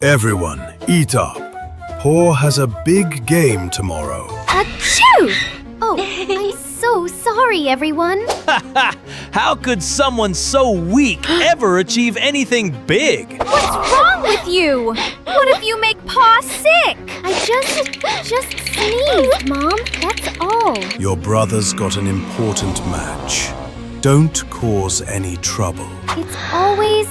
Everyone, eat up. Paw has a big game tomorrow. Achoo! Oh, I'm so sorry, everyone. How could someone so weak ever achieve anything big? What's wrong with you? What if you make Paw sick? I just sneezed, Mom. That's all. Your brother's got an important match. Don't cause any trouble. It's always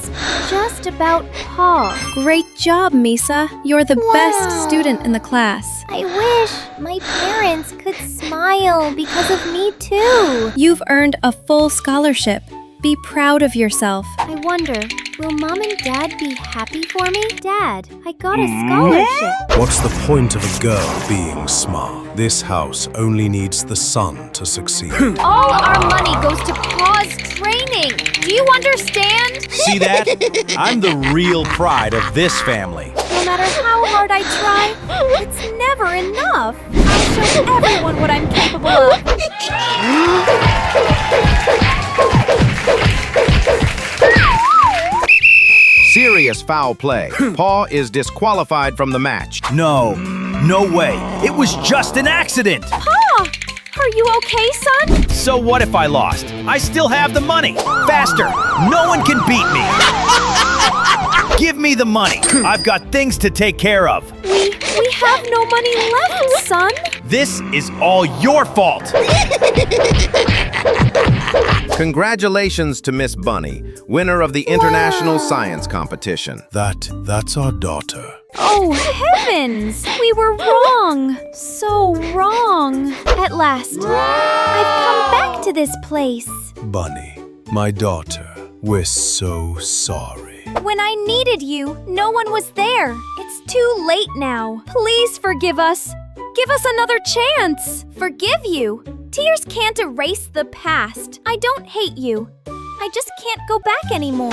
just about Paw. Great job, Misa. You're the best student in the class. I wish my parents could smile because of me too. You've earned a full scholarship. Be proud of yourself. I wonder, will Mom and Dad be happy for me? Dad, I got a scholarship. What's the point of a girl being smart? This house only needs the son to succeed. All our money goes to Paw's training. Do you understand? See that? I'm the real pride of this family. No matter how hard I try, it's never enough. I'll show everyone what I'm capable of. Serious foul play. Paw is disqualified from the match. No way. It was just an accident. Paw, are you okay, son? So what if I lost? I still have the money. Faster. No one can beat me. Give me the money. I've got things to take care of. We have no money left, son. This is all your fault. Congratulations to Miss Bunny, winner of the International Science Competition. That's our daughter. Oh, heavens! We were wrong. So wrong. At last, I've come back to this place. Bunny, my daughter, we're so sorry. When I needed you, no one was there. It's too late now. Please forgive us. Give us another chance. Forgive you. Tears can't erase the past. I don't hate you. I just can't go back anymore.